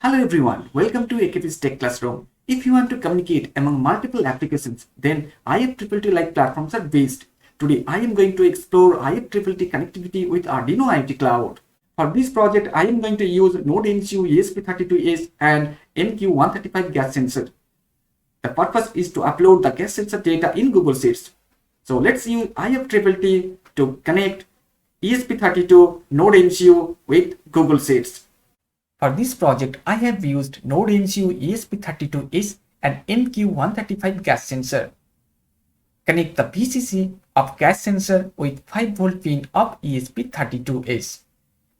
Hello everyone, welcome to AKP's Tech Classroom. If you want to communicate among multiple applications, then IFTTT like platforms are best. Today I am going to explore IFTTT connectivity with Arduino IoT Cloud. For this project, I am going to use NodeMCU esp8266 and MQ135 gas sensor. The purpose is to upload the gas sensor data in Google Sheets. So let's use IFTTT to connect ESP32 NodeMCU with Google Sheets. For this project, I have used NodeMCU esp32s and MQ135 gas sensor. Connect the VCC of gas sensor with 5V pin of esp32s.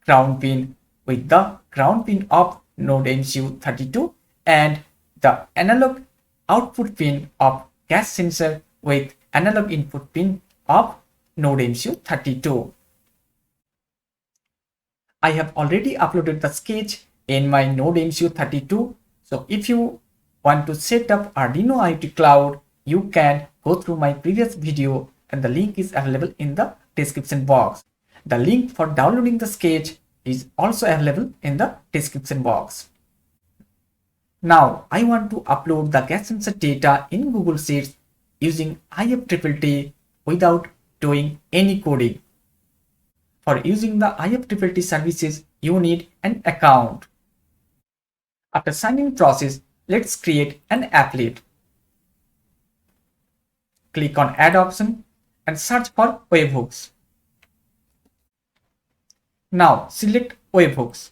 Ground pin with the ground pin of NodeMCU32 and the analog output pin of gas sensor with analog input pin of NodeMCU32. I have already uploaded the sketch in my NodeMCU32. So if you want to set up Arduino IoT Cloud, you can go through my previous video and the link is available in the description box. The link for downloading the sketch is also available in the description box. Now I want to upload the gas sensor data in Google Sheets using IFTTT without doing any coding. For using the IFTTT services, you need an account. After signing process, let's create an applet. Click on Add option and search for Webhooks. Now select Webhooks.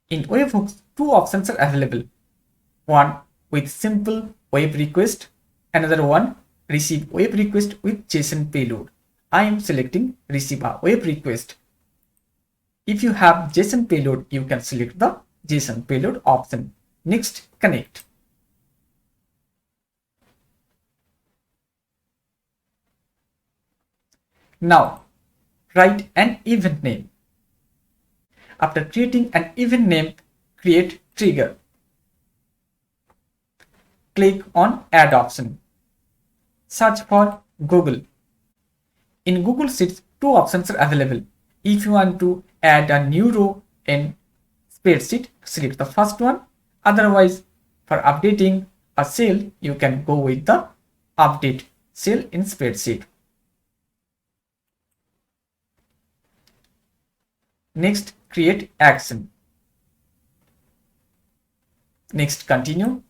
In Webhooks, two options are available. One with simple web request, another one receive web request with JSON payload. I am selecting receive a web request. If you have JSON payload, you can select the JSON payload option. Next, connect. Now, write an event name. After creating an event name, create trigger. Click on Add option. Search for Google. In Google Sheets, two options are available. If you want to add a new row in spreadsheet, select the first one. Otherwise, for updating a cell, you can go with the update cell in spreadsheet. Next, create action. Next, continue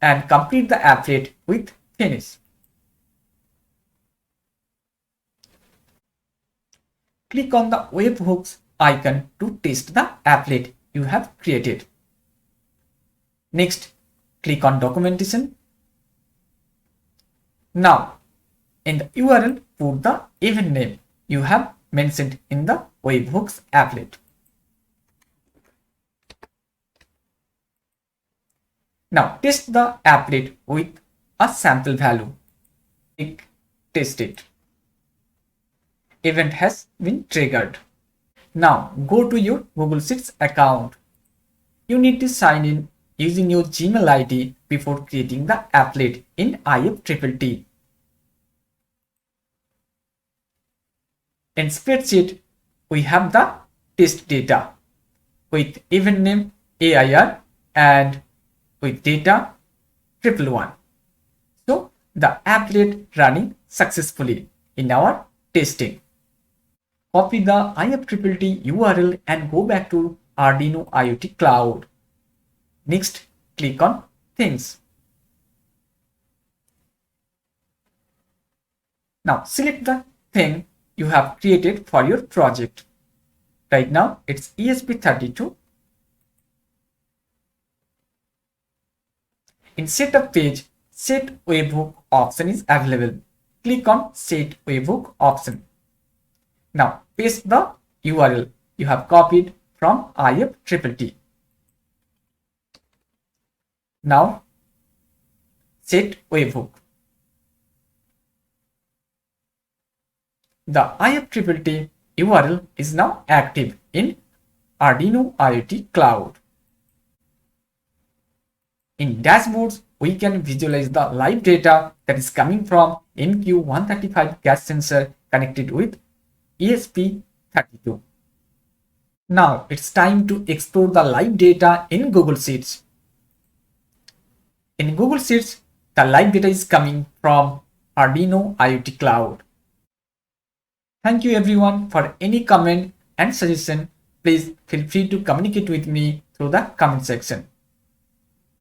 and complete the applet with finish. Click on the Webhooks icon to test the applet you have created. Next, click on documentation. Now, in the URL, put the event name you have mentioned in the Webhooks applet. Now, test the applet with a sample value. Click Test it. Event has been triggered. Now go to your Google Sheets account. You need to sign in using your Gmail ID before creating the applet in IFTTT. In spreadsheet, we have the test data with event name AIR and with data 111. So the applet running successfully in our testing. Copy the IFTTT URL and go back to Arduino IoT Cloud. Next, click on Things. Now select the thing you have created for your project. Right now it's ESP32. In Setup page, Set Webhook option is available. Click on Set Webhook option. Now paste the URL you have copied from IFTTT. Now set webhook. The IFTTT URL is now active in Arduino IoT Cloud. In dashboards, we can visualize the live data that is coming from NQ135 gas sensor connected with ESP32. Now it's time to explore the live data in Google Sheets. In Google Sheets, the live data is coming from Arduino IoT Cloud. Thank you everyone. For any comment and suggestion, please feel free to communicate with me through the comment section.